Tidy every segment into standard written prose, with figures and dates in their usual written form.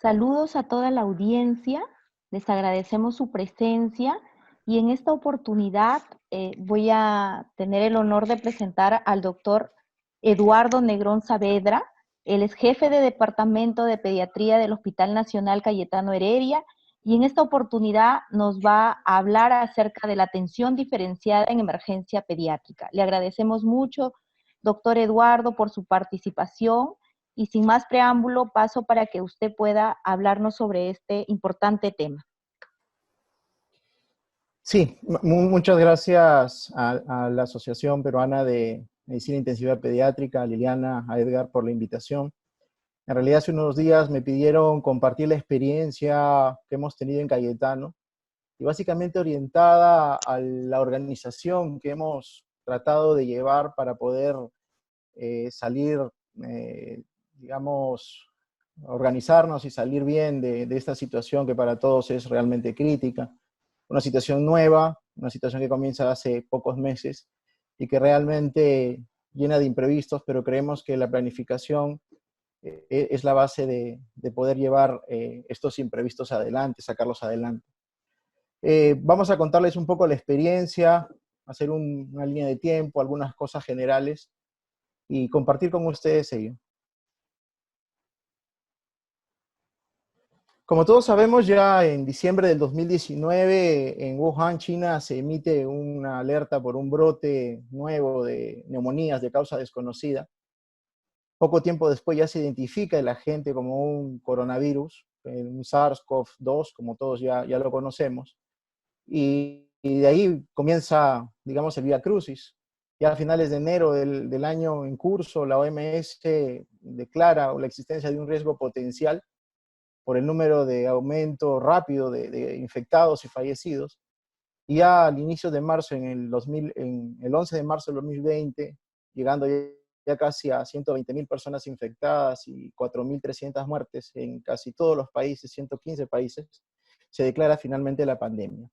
Saludos a toda la audiencia, les agradecemos su presencia y en esta oportunidad voy a tener el honor de presentar al doctor Eduardo Negrón Saavedra. Él es jefe de Departamento de Pediatría del Hospital Nacional Cayetano Heredia y en esta oportunidad nos va a hablar acerca de la atención diferenciada en emergencia pediátrica. Le agradecemos mucho, doctor Eduardo, por su participación. Y sin más preámbulo, paso para que usted pueda hablarnos sobre este importante tema. Sí, muchas gracias a la Asociación Peruana de Medicina Intensiva Pediátrica, a Liliana, a Edgar por la invitación. En realidad hace unos días me pidieron compartir la experiencia que hemos tenido en Cayetano y básicamente orientada a la organización que hemos tratado de llevar para poder salir, digamos, organizarnos y salir bien de esta situación que para todos es realmente crítica. Una situación nueva, una situación que comienza hace pocos meses y que realmente llena de imprevistos, pero creemos que la planificación es la base de poder llevar estos imprevistos adelante, sacarlos adelante. Vamos a contarles un poco la experiencia, hacer una línea de tiempo, algunas cosas generales y compartir con ustedes ello. Como todos sabemos, ya en diciembre del 2019 en Wuhan, China, se emite una alerta por un brote nuevo de neumonías de causa desconocida. Poco tiempo después ya se identifica el agente como un coronavirus, un SARS-CoV-2, como todos ya lo conocemos. Y de ahí comienza, digamos, el vía crucis. Ya a finales de enero del año en curso, la OMS declara la existencia de un riesgo potencial por el número de aumento rápido de infectados y fallecidos. Y ya al inicio de marzo, en el 11 de marzo del 2020, llegando ya casi a 120.000 personas infectadas y 4.300 muertes en casi todos los países, 115 países, se declara finalmente la pandemia.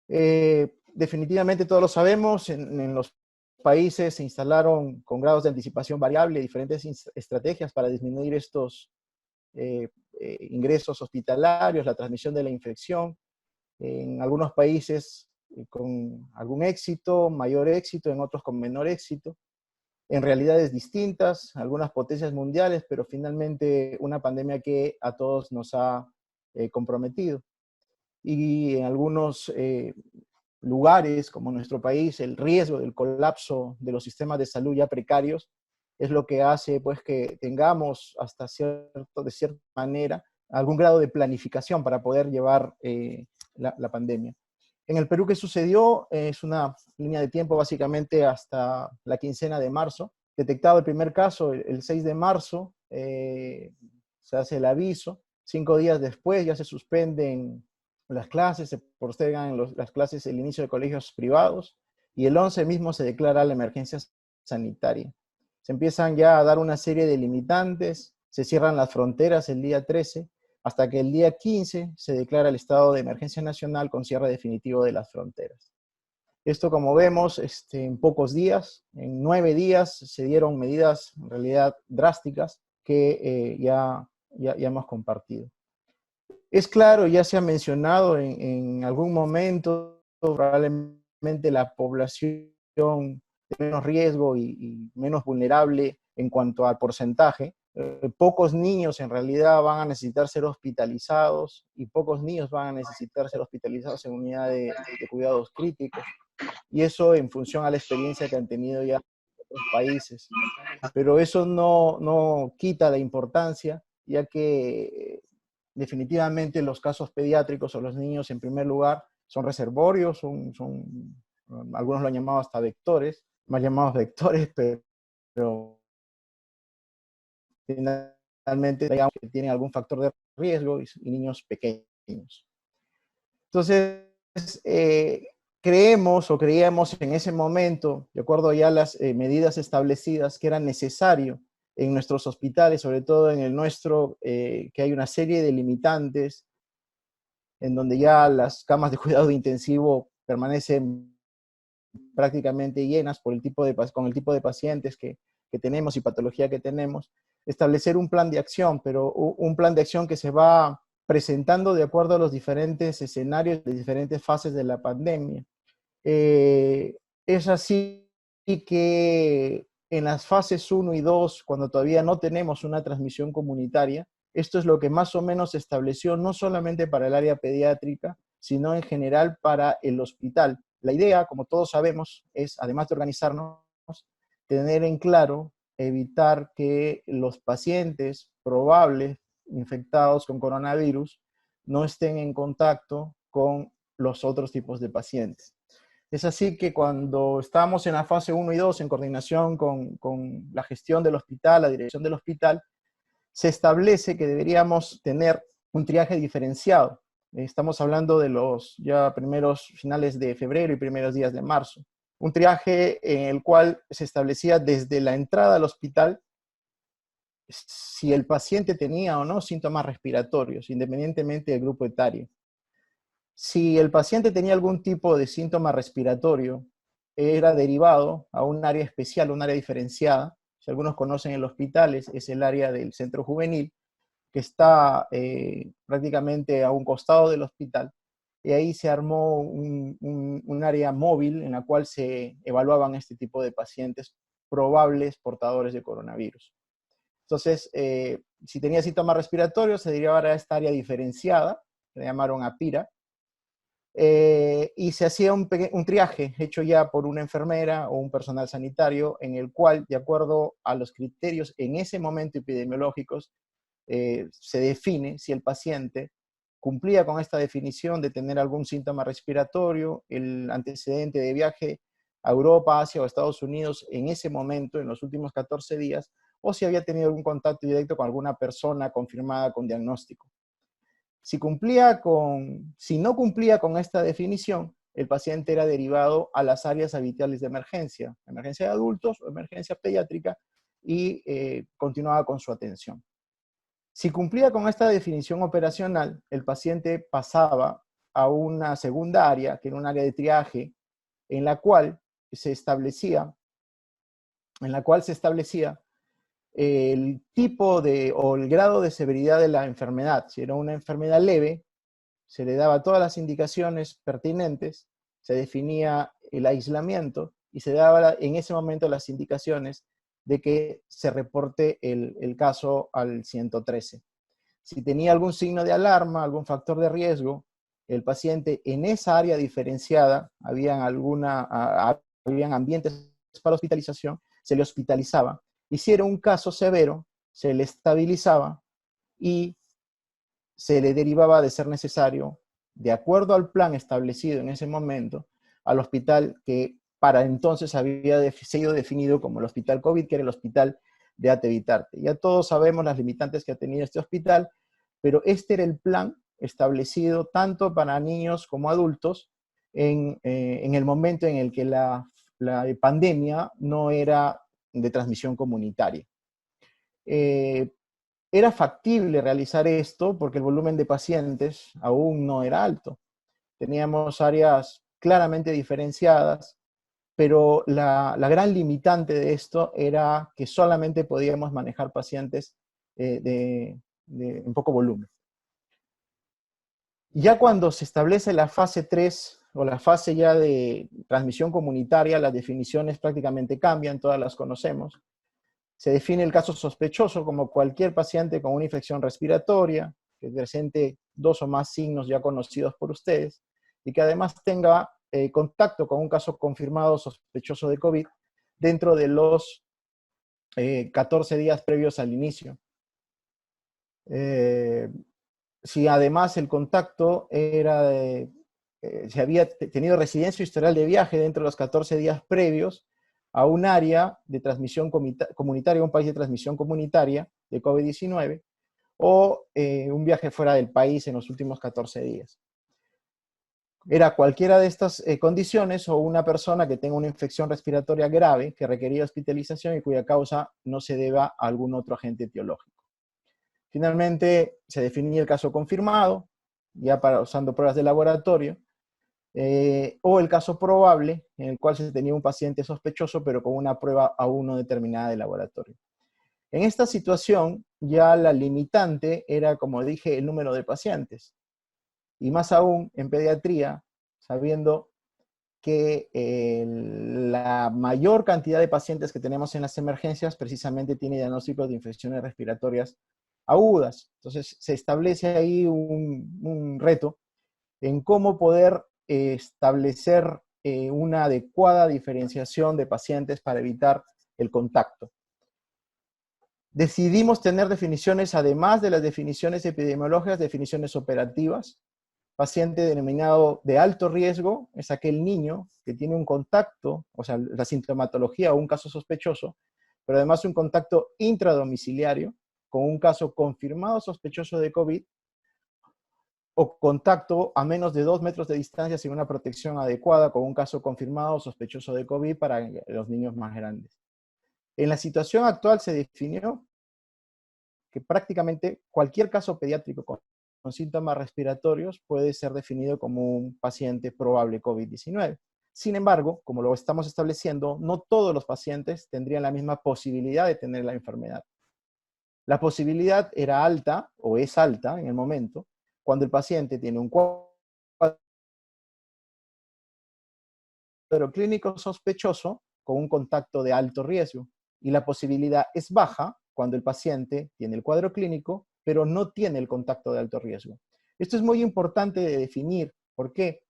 Definitivamente todos lo sabemos, en los países se instalaron con grados de anticipación variable diferentes estrategias para disminuir estos ingresos hospitalarios, la transmisión de la infección, en algunos países con algún éxito, mayor éxito, en otros con menor éxito, en realidades distintas, algunas potencias mundiales, pero finalmente una pandemia que a todos nos ha comprometido. Y en algunos lugares, como nuestro país, el riesgo del colapso de los sistemas de salud ya precarios es lo que hace pues, que tengamos de cierta manera algún grado de planificación para poder llevar la pandemia. En el Perú, ¿qué sucedió? Es una línea de tiempo básicamente hasta la quincena de marzo. Detectado el primer caso, el 6 de marzo, se hace el aviso. 5 días después ya se suspenden las clases, se postergan las clases, el inicio de colegios privados, y el 11 mismo se declara la emergencia sanitaria. Se empiezan ya a dar una serie de limitantes, se cierran las fronteras el día 13, hasta que el día 15 se declara el estado de emergencia nacional con cierre definitivo de las fronteras. Esto, como vemos, en pocos días, en 9 días, se dieron medidas en realidad drásticas que ya hemos compartido. Es claro, ya se ha mencionado en algún momento, probablemente la población de menos riesgo y menos vulnerable en cuanto al porcentaje. Pocos niños en realidad van a necesitar ser hospitalizados y pocos niños van a necesitar ser hospitalizados en unidades de cuidados críticos. Y eso en función a la experiencia que han tenido ya otros países. Pero eso no quita la importancia, ya que definitivamente los casos pediátricos o los niños en primer lugar son reservorios, algunos lo han llamado hasta vectores, más llamados vectores, pero finalmente digamos que tienen algún factor de riesgo y niños pequeños. Entonces, creíamos en ese momento, de acuerdo ya a las medidas establecidas, que era necesario en nuestros hospitales, sobre todo en el nuestro, que hay una serie de limitantes, en donde ya las camas de cuidado intensivo permanecen prácticamente llenas con el tipo de pacientes que que tenemos y patología que tenemos, establecer un plan de acción, pero un plan de acción que se va presentando de acuerdo a los diferentes escenarios, de diferentes fases de la pandemia. Es así que en las fases 1 y 2, cuando todavía no tenemos una transmisión comunitaria, esto es lo que más o menos se estableció no solamente para el área pediátrica, sino en general para el hospital. La idea, como todos sabemos, es, además de organizarnos, tener en claro, evitar que los pacientes probables infectados con coronavirus no estén en contacto con los otros tipos de pacientes. Es así que cuando estábamos en la fase 1 y 2, en coordinación con la gestión del hospital, la dirección del hospital, se establece que deberíamos tener un triaje diferenciado. Estamos hablando de los ya primeros finales de febrero y primeros días de marzo. Un triaje en el cual se establecía desde la entrada al hospital si el paciente tenía o no síntomas respiratorios, independientemente del grupo etario. Si el paciente tenía algún tipo de síntoma respiratorio, era derivado a un área especial, un área diferenciada. Si algunos conocen el hospital, es el área del centro juvenil, que está prácticamente a un costado del hospital. Y ahí se armó un área móvil en la cual se evaluaban este tipo de pacientes probables portadores de coronavirus. Entonces, si tenía síntomas respiratorios, se derivaba a esta área diferenciada, que le llamaron APIRA, y se hacía un triaje hecho ya por una enfermera o un personal sanitario en el cual, de acuerdo a los criterios en ese momento epidemiológicos, se define si el paciente cumplía con esta definición de tener algún síntoma respiratorio, el antecedente de viaje a Europa, Asia o Estados Unidos en ese momento, en los últimos 14 días, o si había tenido algún contacto directo con alguna persona confirmada con diagnóstico. Si no cumplía con esta definición, el paciente era derivado a las áreas habituales de emergencia de adultos o emergencia pediátrica, y continuaba con su atención. Si cumplía con esta definición operacional, el paciente pasaba a una segunda área, que era un área de triaje, en la cual se establecía el tipo o el grado de severidad de la enfermedad. Si era una enfermedad leve, se le daba todas las indicaciones pertinentes, se definía el aislamiento y se daba en ese momento las indicaciones de que se reporte el caso al 113. Si tenía algún signo de alarma, algún factor de riesgo, el paciente en esa área diferenciada, habían ambientes para hospitalización, se le hospitalizaba. Y si era un caso severo, se le estabilizaba y se le derivaba, de ser necesario, de acuerdo al plan establecido en ese momento, al hospital que para entonces había sido definido como el hospital COVID, que era el hospital de Ate-Bitarte. Ya todos sabemos las limitantes que ha tenido este hospital, pero este era el plan establecido tanto para niños como adultos en el momento en el que la pandemia no era de transmisión comunitaria. Era factible realizar esto porque el volumen de pacientes aún no era alto. Teníamos áreas claramente diferenciadas, pero la gran limitante de esto era que solamente podíamos manejar pacientes en poco volumen. Ya cuando se establece la fase 3 o la fase ya de transmisión comunitaria, las definiciones prácticamente cambian, todas las conocemos. Se define el caso sospechoso como cualquier paciente con una infección respiratoria, que presente 2 o más signos ya conocidos por ustedes, y que además tenga contacto con un caso confirmado sospechoso de COVID dentro de los 14 días previos al inicio. Si además el contacto era si había tenido residencia o historial de viaje dentro de los 14 días previos a un área de transmisión comunitaria, un país de transmisión comunitaria de COVID-19, o un viaje fuera del país en los últimos 14 días. Era cualquiera de estas condiciones, o una persona que tenga una infección respiratoria grave que requería hospitalización y cuya causa no se deba a algún otro agente etiológico. Finalmente, se definía el caso confirmado, ya usando pruebas de laboratorio, o el caso probable, en el cual se tenía un paciente sospechoso, pero con una prueba aún no determinada de laboratorio. En esta situación, ya la limitante era, como dije, el número de pacientes. Y más aún en pediatría, sabiendo que la mayor cantidad de pacientes que tenemos en las emergencias precisamente tiene diagnósticos de infecciones respiratorias agudas. Entonces, se establece ahí un reto en cómo poder establecer una adecuada diferenciación de pacientes para evitar el contacto. Decidimos tener definiciones, además de las definiciones epidemiológicas, definiciones operativas. Paciente denominado de alto riesgo es aquel niño que tiene un contacto, o sea, la sintomatología o un caso sospechoso, pero además un contacto intradomiciliario con un caso confirmado sospechoso de COVID, o contacto a menos de 2 metros de distancia sin una protección adecuada con un caso confirmado sospechoso de COVID para los niños más grandes. En la situación actual se definió que prácticamente cualquier caso pediátrico con síntomas respiratorios puede ser definido como un paciente probable COVID-19. Sin embargo, como lo estamos estableciendo, no todos los pacientes tendrían la misma posibilidad de tener la enfermedad. La posibilidad era alta, o es alta en el momento, cuando el paciente tiene un cuadro clínico sospechoso con un contacto de alto riesgo. Y la posibilidad es baja cuando el paciente tiene el cuadro clínico, pero no tiene el contacto de alto riesgo. Esto es muy importante de definir. ¿Por qué?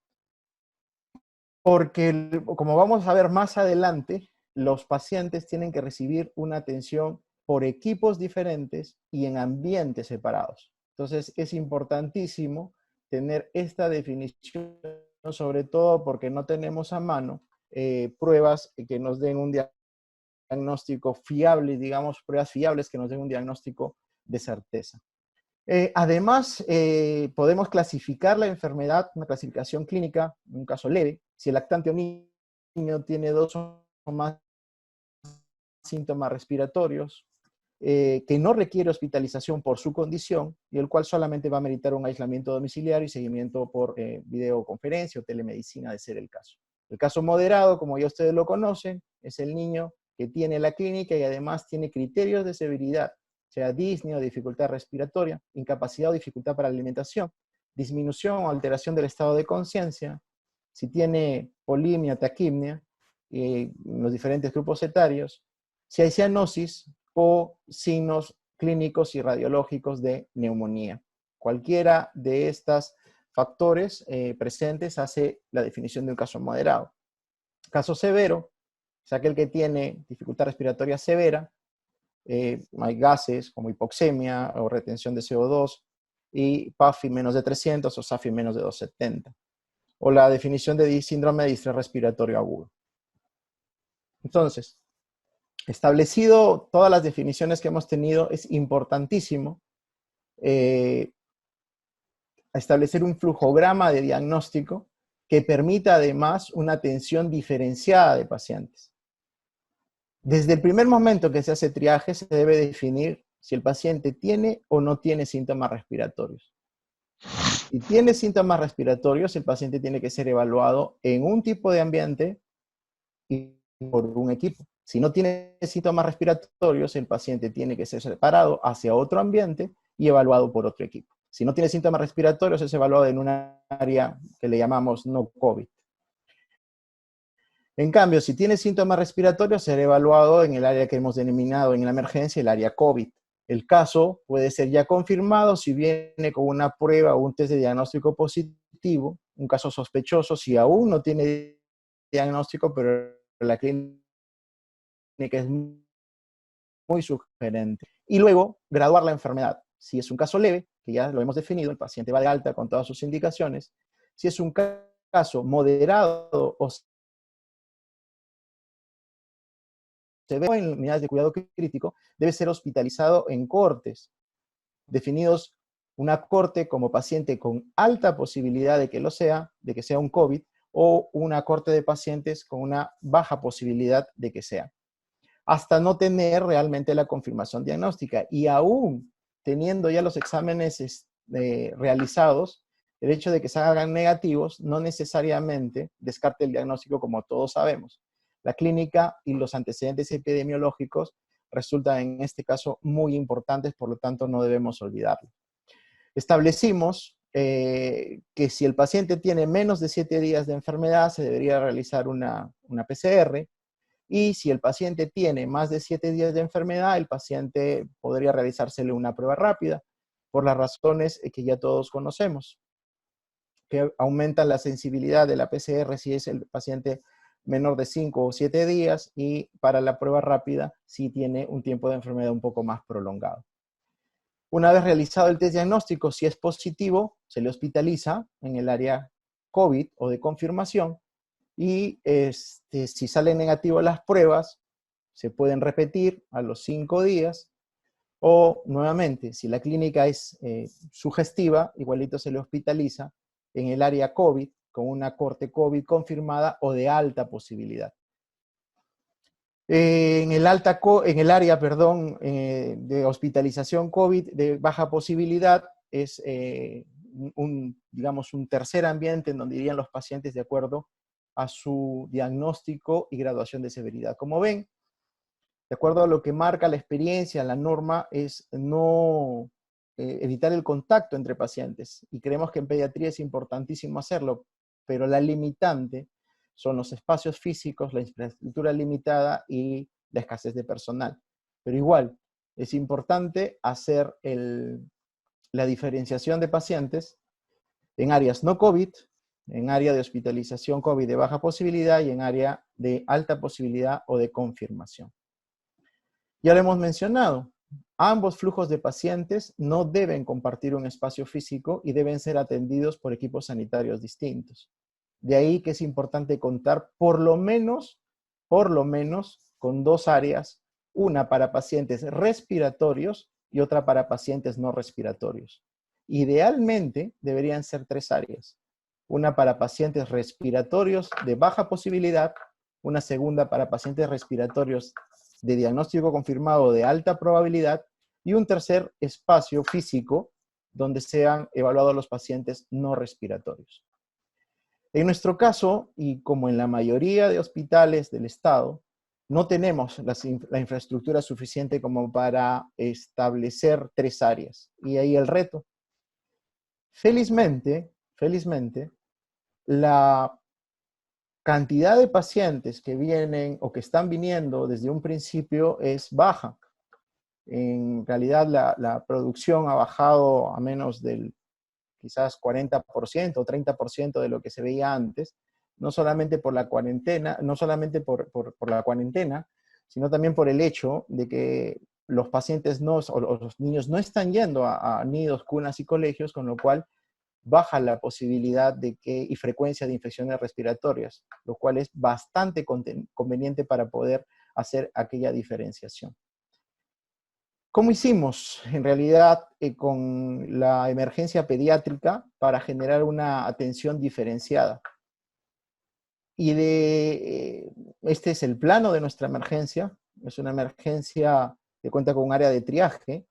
Porque, como vamos a ver más adelante, los pacientes tienen que recibir una atención por equipos diferentes y en ambientes separados. Entonces, es importantísimo tener esta definición, sobre todo porque no tenemos a mano pruebas que nos den un diagnóstico fiable, digamos, pruebas fiables que nos den un diagnóstico de certeza. Además, podemos clasificar la enfermedad, una clasificación clínica, en un caso leve, si el lactante o niño tiene 2 o más síntomas respiratorios, que no requiere hospitalización por su condición, y el cual solamente va a meritar un aislamiento domiciliario y seguimiento por videoconferencia o telemedicina, de ser el caso. El caso moderado, como ya ustedes lo conocen, es el niño que tiene la clínica y además tiene criterios de severidad, sea disnea o dificultad respiratoria, incapacidad o dificultad para la alimentación, disminución o alteración del estado de conciencia, si tiene polimia, taquimia, en los diferentes grupos etarios, si hay cianosis o signos clínicos y radiológicos de neumonía. Cualquiera de estos factores presentes hace la definición de un caso moderado. Caso severo es aquel que tiene dificultad respiratoria severa, hay gases como hipoxemia o retención de CO2 y PAFI menos de 300 o SAFI menos de 270. O la definición de síndrome de distrés respiratorio agudo. Entonces, establecido todas las definiciones que hemos tenido, es importantísimo establecer un flujograma de diagnóstico que permita además una atención diferenciada de pacientes. Desde el primer momento que se hace triaje, se debe definir si el paciente tiene o no tiene síntomas respiratorios. Si tiene síntomas respiratorios, el paciente tiene que ser evaluado en un tipo de ambiente y por un equipo. Si no tiene síntomas respiratorios, el paciente tiene que ser separado hacia otro ambiente y evaluado por otro equipo. Si no tiene síntomas respiratorios, es evaluado en un área que le llamamos no COVID. En cambio, si tiene síntomas respiratorios, será evaluado en el área que hemos denominado en la emergencia el área COVID. El caso puede ser ya confirmado si viene con una prueba o un test de diagnóstico positivo, un caso sospechoso, si aún no tiene diagnóstico, pero la clínica es muy sugerente. Y luego, graduar la enfermedad. Si es un caso leve, que ya lo hemos definido, el paciente va de alta con todas sus indicaciones. Si es un caso moderado o severo en unidades de cuidado crítico, debe ser hospitalizado en cortes, definidos una corte como paciente con alta posibilidad de que lo sea, de que sea un COVID, o una corte de pacientes con una baja posibilidad de que sea, hasta no tener realmente la confirmación diagnóstica. Y aún teniendo ya los exámenes realizados, el hecho de que salgan negativos no necesariamente descarte el diagnóstico, como todos sabemos. La clínica y los antecedentes epidemiológicos resultan en este caso muy importantes, por lo tanto no debemos olvidarlo. Establecimos que si el paciente tiene menos de 7 días de enfermedad, se debería realizar una PCR, y si el paciente tiene más de 7 días de enfermedad, el paciente podría realizársele una prueba rápida, por las razones que ya todos conocemos, que aumenta la sensibilidad de la PCR si es el paciente menor de 5 o 7 días, y para la prueba rápida si tiene un tiempo de enfermedad un poco más prolongado. Una vez realizado el test diagnóstico, si es positivo, se le hospitaliza en el área COVID o de confirmación, y si salen negativas las pruebas, se pueden repetir a los 5 días, o nuevamente, si la clínica es sugestiva, igualito se le hospitaliza en el área COVID con una corte COVID confirmada o de alta posibilidad. En el área, perdón, de hospitalización COVID de baja posibilidad es digamos, un tercer ambiente en donde irían los pacientes de acuerdo a su diagnóstico y graduación de severidad. Como ven, de acuerdo a lo que marca la experiencia, la norma es no evitar el contacto entre pacientes, y creemos que en pediatría es importantísimo hacerlo, pero la limitante son los espacios físicos, la infraestructura limitada y la escasez de personal. Pero igual, es importante hacer la diferenciación de pacientes en áreas no COVID, en área de hospitalización COVID de baja posibilidad y en área de alta posibilidad o de confirmación. Ya lo hemos mencionado, ambos flujos de pacientes no deben compartir un espacio físico y deben ser atendidos por equipos sanitarios distintos. De ahí que es importante contar por lo menos con 2 áreas, una para pacientes respiratorios y otra para pacientes no respiratorios. Idealmente deberían ser 3 áreas, una para pacientes respiratorios de baja posibilidad, una segunda para pacientes respiratorios de diagnóstico confirmado de alta probabilidad, y un tercer espacio físico donde sean evaluados los pacientes no respiratorios. En nuestro caso, y como en la mayoría de hospitales del Estado, no tenemos la infraestructura suficiente como para establecer 3 áreas. Y ahí el reto. Felizmente, la cantidad de pacientes que vienen o que están viniendo desde un principio es baja. En realidad la producción ha bajado a menos del quizás 40% o 30% de lo que se veía antes, no solamente por la cuarentena, por la cuarentena, sino también por el hecho de que los pacientes o los niños no están yendo a nidos, cunas y colegios, con lo cual baja la posibilidad y frecuencia de infecciones respiratorias, lo cual es bastante conveniente para poder hacer aquella diferenciación. ¿Cómo hicimos en realidad con la emergencia pediátrica para generar una atención diferenciada? Y este es el plano de nuestra emergencia. Es una emergencia que cuenta con un área de triaje,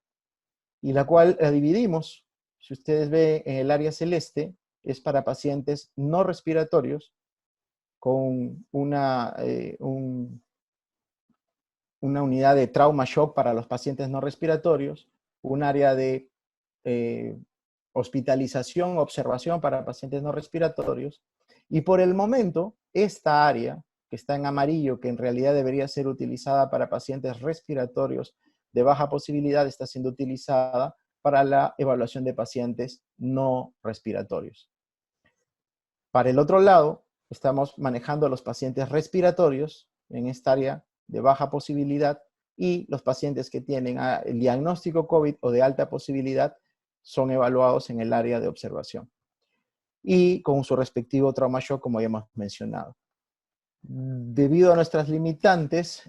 y la cual la dividimos. Si ustedes ven en el área celeste, es para pacientes no respiratorios con una unidad de trauma shock para los pacientes no respiratorios, un área de hospitalización, observación para pacientes no respiratorios, y por el momento, esta área que está en amarillo, que en realidad debería ser utilizada para pacientes respiratorios de baja posibilidad, está siendo utilizada para la evaluación de pacientes no respiratorios. Para el otro lado, estamos manejando a los pacientes respiratorios en esta área de baja posibilidad, y los pacientes que tienen el diagnóstico COVID o de alta posibilidad son evaluados en el área de observación y con su respectivo trauma shock, como ya hemos mencionado. Debido a nuestras limitantes,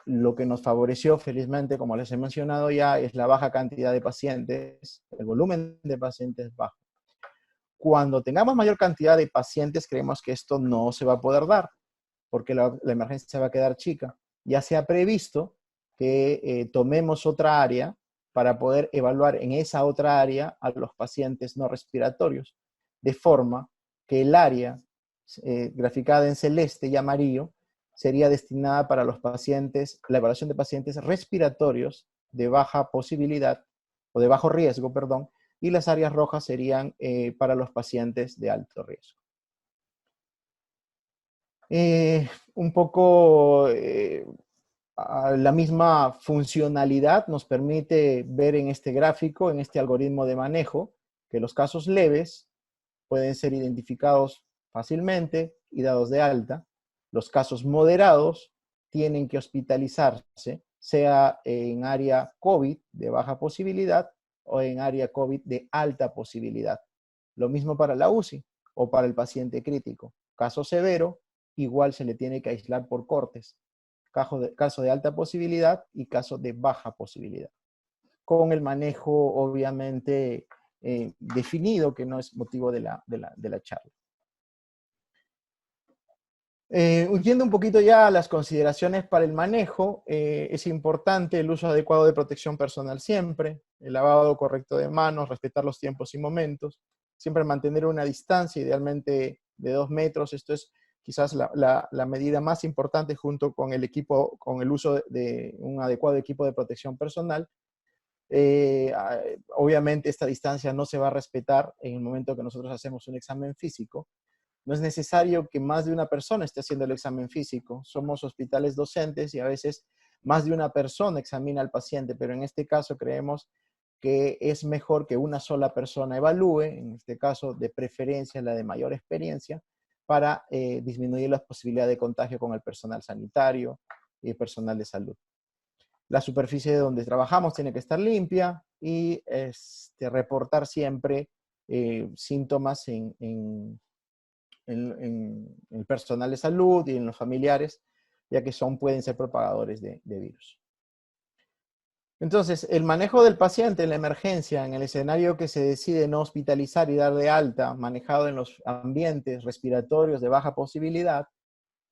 lo que nos favoreció, felizmente, como les he mencionado ya, es la baja cantidad de pacientes, el volumen de pacientes bajo. Cuando tengamos mayor cantidad de pacientes, creemos que esto no se va a poder dar, porque la emergencia va a quedar chica. Ya se ha previsto que tomemos otra área para poder evaluar en esa otra área a los pacientes no respiratorios, de forma que el área graficada en celeste y amarillo sería destinada para los pacientes, la evaluación de pacientes respiratorios de baja posibilidad, o de bajo riesgo, perdón, y las áreas rojas serían para los pacientes de alto riesgo. Un poco la misma funcionalidad nos permite ver en este gráfico, en este algoritmo de manejo, que los casos leves pueden ser identificados fácilmente y dados de alta. Los casos moderados tienen que hospitalizarse, sea en área COVID de baja posibilidad o en área COVID de alta posibilidad. Lo mismo para la UCI o para el paciente crítico. Caso severo, igual se le tiene que aislar por cortes. Caso de alta posibilidad y caso de baja posibilidad. Con el manejo, obviamente, definido, que no es motivo de la charla. Yendo un poquito ya a las consideraciones para el manejo, es importante el uso adecuado de protección personal siempre, el lavado correcto de manos, respetar los tiempos y momentos, siempre mantener una distancia, idealmente de 2 metros. Esto es quizás la medida más importante, junto con el equipo, con el uso de un adecuado equipo de protección personal. Obviamente esta distancia no se va a respetar en el momento que nosotros hacemos un examen físico. No es necesario que más de una persona esté haciendo el examen físico. Somos hospitales docentes y a veces más de una persona examina al paciente, pero en este caso creemos que es mejor que una sola persona evalúe, en este caso de preferencia la de mayor experiencia, para disminuir las posibilidades de contagio con el personal sanitario y el personal de salud. La superficie donde trabajamos tiene que estar limpia y reportar siempre síntomas en el personal de salud y en los familiares, ya que pueden ser propagadores de virus. Entonces, el manejo del paciente en la emergencia, en el escenario que se decide no hospitalizar y dar de alta, manejado en los ambientes respiratorios de baja posibilidad,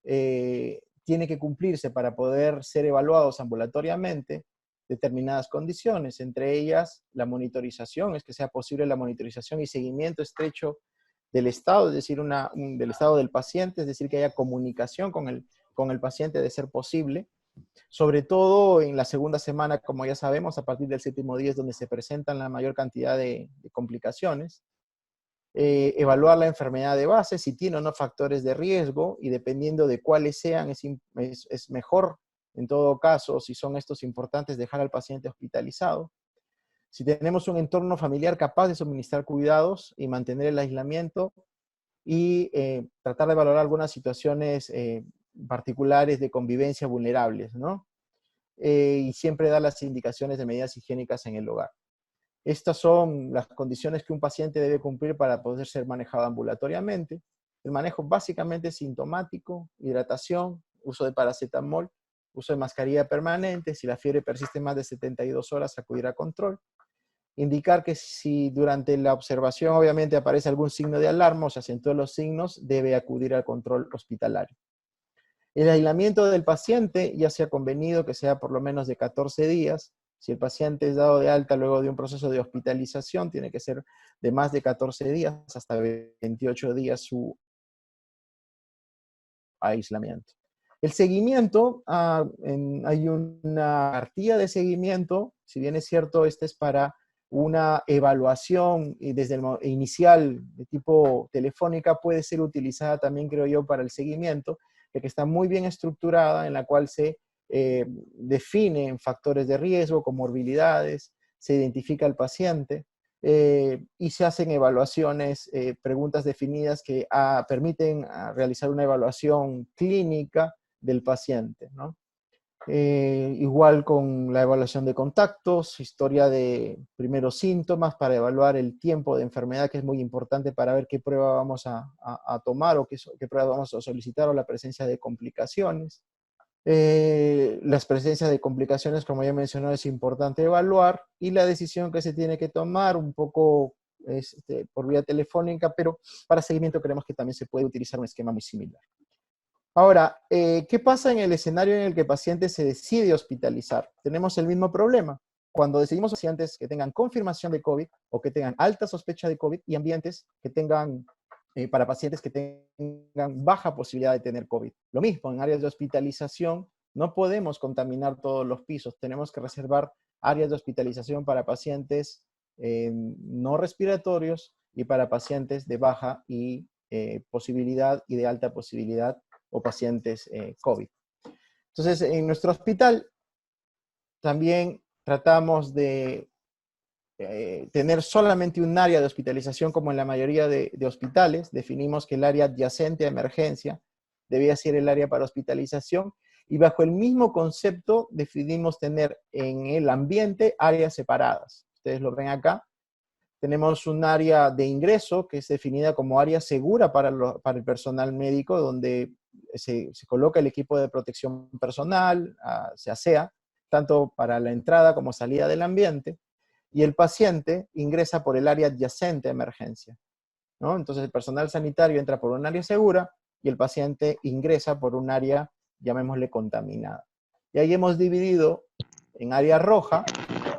tiene que cumplirse para poder ser evaluados ambulatoriamente determinadas condiciones, entre ellas la monitorización, es que sea posible la monitorización y seguimiento estrecho del estado, es decir, del estado del paciente, es decir, que haya comunicación con el paciente de ser posible, sobre todo en la segunda semana, como ya sabemos, a partir del 7º día es donde se presentan la mayor cantidad de complicaciones. Evaluar la enfermedad de base, si tiene o no factores de riesgo, y dependiendo de cuáles sean, es mejor, en todo caso, si son estos importantes, dejar al paciente hospitalizado. Si tenemos un entorno familiar capaz de suministrar cuidados y mantener el aislamiento, y tratar de valorar algunas situaciones particulares de convivencia vulnerables, ¿no? Y siempre dar las indicaciones de medidas higiénicas en el hogar. Estas son las condiciones que un paciente debe cumplir para poder ser manejado ambulatoriamente. El manejo básicamente es sintomático, hidratación, uso de paracetamol, uso de mascarilla permanente, si la fiebre persiste más de 72 horas, acudir a control. Indicar que si durante la observación obviamente aparece algún signo de alarma o se acentúan los signos, debe acudir al control hospitalario. El aislamiento del paciente ya se ha convenido que sea por lo menos de 14 días. Si el paciente es dado de alta luego de un proceso de hospitalización, tiene que ser de más de 14 días, hasta 28 días su aislamiento. El seguimiento, hay una cartilla de seguimiento, si bien es cierto, este es para una evaluación y desde el inicial de tipo telefónica, puede ser utilizada también, creo yo, para el seguimiento, ya que está muy bien estructurada, en la cual se definen factores de riesgo, comorbilidades, se identifica al paciente y se hacen evaluaciones, preguntas definidas que permiten realizar una evaluación clínica del paciente, ¿no? Igual con la evaluación de contactos, historia de primeros síntomas para evaluar el tiempo de enfermedad, que es muy importante para ver qué prueba vamos a tomar o qué prueba vamos a solicitar, o la presencia de complicaciones. Las presencias de complicaciones, como ya mencioné, es importante evaluar, y la decisión que se tiene que tomar un poco por vía telefónica, pero para seguimiento creemos que también se puede utilizar un esquema muy similar. Ahora, ¿qué pasa en el escenario en el que el paciente se decide hospitalizar? Tenemos el mismo problema. cuando decidimos pacientes que tengan confirmación de COVID o que tengan alta sospecha de COVID y ambientes que tengan, para pacientes que tengan baja posibilidad de tener COVID. Lo mismo, en áreas de hospitalización, no podemos contaminar todos los pisos, tenemos que reservar áreas de hospitalización para pacientes no respiratorios y para pacientes de baja y posibilidad y de alta posibilidad o pacientes COVID. Entonces, en nuestro hospital también tratamos de tener solamente un área de hospitalización como en la mayoría de hospitales. Definimos que el área adyacente a emergencia debía ser el área para hospitalización y bajo el mismo concepto decidimos tener en el ambiente áreas separadas. Ustedes lo ven acá. Tenemos un área de ingreso que es definida como área segura para el personal médico, donde se coloca el equipo de protección personal, se asea, tanto para la entrada como salida del ambiente, y el paciente ingresa por el área adyacente a emergencia, ¿no? Entonces el personal sanitario entra por un área segura y el paciente ingresa por un área, llamémosle, contaminada. Y ahí hemos dividido en área roja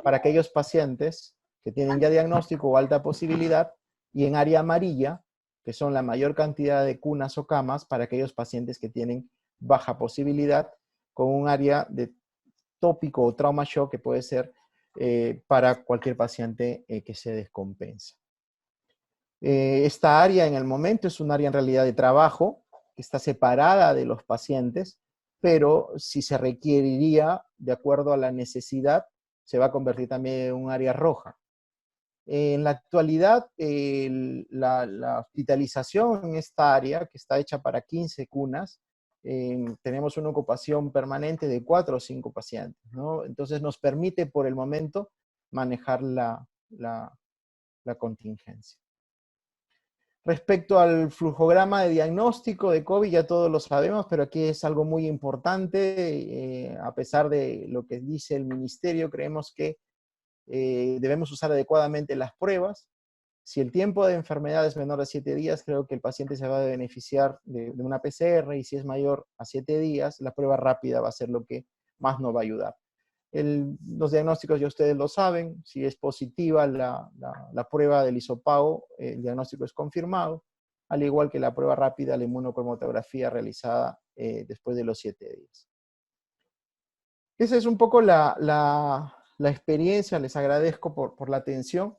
para aquellos pacientes que tienen ya diagnóstico o alta posibilidad, y en área amarilla, que son la mayor cantidad de cunas o camas para aquellos pacientes que tienen baja posibilidad, con un área de tópico o trauma shock que puede ser para cualquier paciente que se descompensa. Esta área en el momento es un área en realidad de trabajo, que está separada de los pacientes, pero si se requeriría, de acuerdo a la necesidad, se va a convertir también en un área roja. En la actualidad, la hospitalización en esta área, que está hecha para 15 cunas, tenemos una ocupación permanente de 4 o 5 pacientes, ¿no? Entonces nos permite por el momento manejar la contingencia. Respecto al flujograma de diagnóstico de COVID, ya todos lo sabemos, pero aquí es algo muy importante. A pesar de lo que dice el ministerio, creemos que debemos usar adecuadamente las pruebas. Si el tiempo de enfermedad es menor a 7 días, creo que el paciente se va a beneficiar de una PCR, y si es mayor a 7 días, la prueba rápida va a ser lo que más nos va a ayudar. Los diagnósticos ya ustedes lo saben, si es positiva la prueba del hisopado, el diagnóstico es confirmado, al igual que la prueba rápida, la inmunocromatografía realizada después de los 7 días. Esa es un poco la experiencia, les agradezco por la atención.